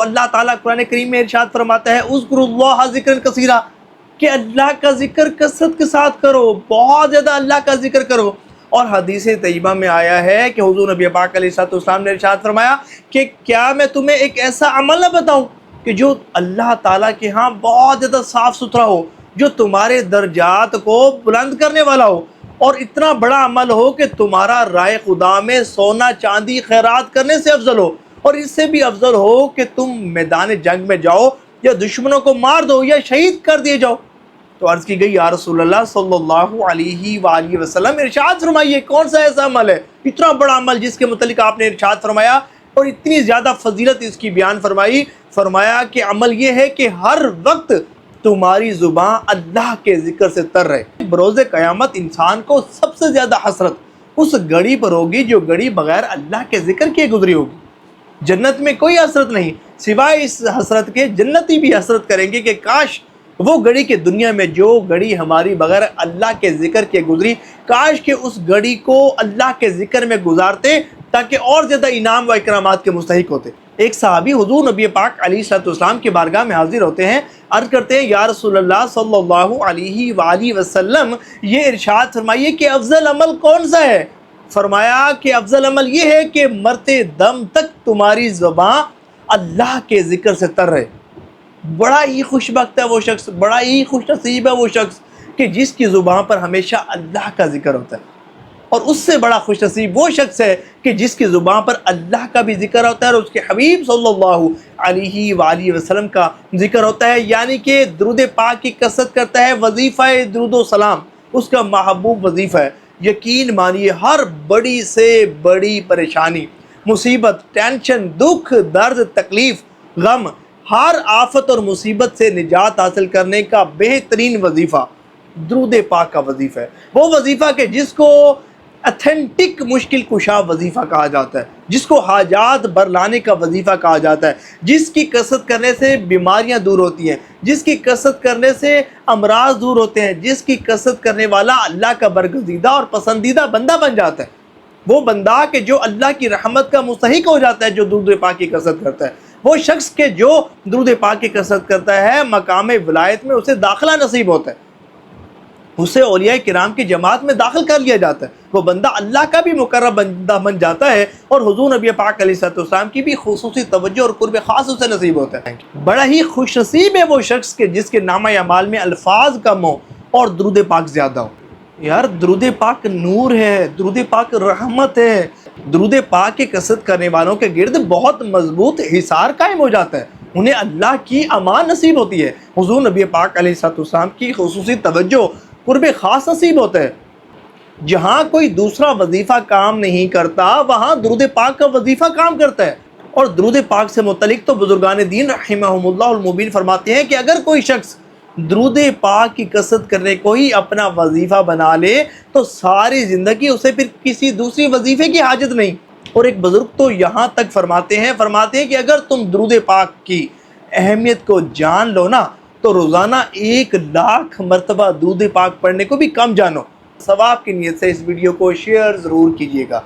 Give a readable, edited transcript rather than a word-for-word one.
اللہ تعالیٰ قرآن کریم میں ارشاد فرماتا ہے اذکروا اللہ ذکرا کثیرا، کہ اللہ کا ذکر کثرت کے ساتھ کرو، بہت زیادہ اللہ کا ذکر کرو۔ اور حدیث طیبہ میں آیا ہے کہ حضور نبی پاک علیہ الصلوۃ والسلام نے ارشاد فرمایا کہ کیا میں تمہیں ایک ایسا عمل نہ بتاؤں کہ جو اللہ تعالیٰ کے ہاں بہت زیادہ صاف ستھرا ہو، جو تمہارے درجات کو بلند کرنے والا ہو، اور اتنا بڑا عمل ہو کہ تمہارا رائے خدا میں سونا چاندی خیرات کرنے سے افضل ہو، اور اس سے بھی افضل ہو کہ تم میدان جنگ میں جاؤ یا دشمنوں کو مار دو یا شہید کر دیے جاؤ۔ تو عرض کی گئی یا رسول اللہ صلی اللہ علیہ وآلہ وسلم ارشاد فرمائیے کون سا ایسا عمل ہے، اتنا بڑا عمل جس کے متعلق آپ نے ارشاد فرمایا اور اتنی زیادہ فضیلت اس کی بیان فرمائی۔ فرمایا کہ عمل یہ ہے کہ ہر وقت تمہاری زبان اللہ کے ذکر سے تر رہے۔ بروز قیامت انسان کو سب سے زیادہ حسرت اس گھڑی پر ہوگی جو گھڑی بغیر اللہ کے ذکر کے گزری ہوگی۔ جنت میں کوئی حسرت نہیں سوائے اس حسرت کے، جنتی بھی حسرت کریں گے کہ کاش وہ گھڑی کے دنیا میں جو گھڑی ہماری بغیر اللہ کے ذکر کے گزری، کاش کہ اس گھڑی کو اللہ کے ذکر میں گزارتے تاکہ اور زیادہ انعام و اکرامات کے مستحق ہوتے۔ ایک صحابی حضور نبی پاک علیہ الصلوۃ والسلام کی بارگاہ میں حاضر ہوتے ہیں، عرض کرتے ہیں یا رسول اللہ صلی اللہ علیہ وآلہ وسلم یہ ارشاد فرمائیے کہ افضل عمل کون سا ہے؟ فرمایا کہ افضل عمل یہ ہے کہ مرتے دم تک تمہاری زبان اللہ کے ذکر سے تر رہے۔ بڑا ہی خوش بخت ہے وہ شخص، بڑا ہی خوش نصیب ہے وہ شخص کہ جس کی زبان پر ہمیشہ اللہ کا ذکر ہوتا ہے، اور اس سے بڑا خوش نصیب وہ شخص ہے کہ جس کی زبان پر اللہ کا بھی ذکر ہوتا ہے اور اس کے حبیب صلی اللہ علیہ وآلہ وسلم کا ذکر ہوتا ہے، یعنی کہ درود پاک کی کثرت کرتا ہے۔ وظیفہ درود و سلام اس کا محبوب وظیفہ ہے۔ یقین مانیے ہر بڑی سے بڑی پریشانی، مصیبت، ٹینشن، دکھ، درد، تکلیف، غم، ہر آفت اور مصیبت سے نجات حاصل کرنے کا بہترین وظیفہ درود پاک کا وظیفہ ہے۔ وہ وظیفہ کہ جس کو اتھینٹک مشکل کشا وظیفہ کہا جاتا ہے، جس کو حاجات برلانے کا وظیفہ کہا جاتا ہے، جس کی کثرت کرنے سے بیماریاں دور ہوتی ہیں، جس کی کثرت کرنے سے امراض دور ہوتے ہیں، جس کی کثرت کرنے والا اللہ کا برگزیدہ اور پسندیدہ بندہ بن جاتا ہے۔ وہ بندہ کہ جو اللہ کی رحمت کا مستحق ہو جاتا ہے جو درود پاک کی کثرت کرتا ہے۔ وہ شخص کہ جو درود پاک کی کثرت کرتا ہے مقام ولایت میں اسے داخلہ نصیب ہوتا ہے، اسے اولیاء کرام کی جماعت میں داخل کر لیا جاتا ہے، وہ بندہ اللہ کا بھی مقرب بندہ بن جاتا ہے، اور حضور نبی پاک علیہ الصلوۃ والسلام کی بھی خصوصی توجہ اور قرب خاص اسے نصیب ہوتا ہے۔ بڑا ہی خوش نصیب ہے وہ شخص کہ جس کے نامہ اعمال میں الفاظ کم ہو اور درود پاک زیادہ ہو۔ یار درود پاک نور ہے، درود پاک رحمت ہے۔ درود پاک کی کثرت کرنے والوں کے گرد بہت مضبوط حصار قائم ہو جاتا ہے، انہیں اللہ کی امان نصیب ہوتی ہے، حضور نبی پاک علیہ الصلوۃ والسلام کی خصوصی توجہ، قرب خاص نصیب ہوتا ہے۔ جہاں کوئی دوسرا وظیفہ کام نہیں کرتا وہاں درود پاک کا وظیفہ کام کرتا ہے۔ اور درود پاک سے متعلق تو بزرگان دین رحمہم اللہ المبین فرماتے ہیں کہ اگر کوئی شخص درود پاک کی کثرت کرنے کو ہی اپنا وظیفہ بنا لے تو ساری زندگی اسے پھر کسی دوسری وظیفے کی حاجت نہیں۔ اور ایک بزرگ تو یہاں تک فرماتے ہیں کہ اگر تم درود پاک کی اہمیت کو جان لو نا تو روزانہ 1,00,000 مرتبہ درود پاک پڑھنے کو بھی کم جانو۔ ثواب کی نیت سے اس ویڈیو کو شیئر ضرور کیجیے گا۔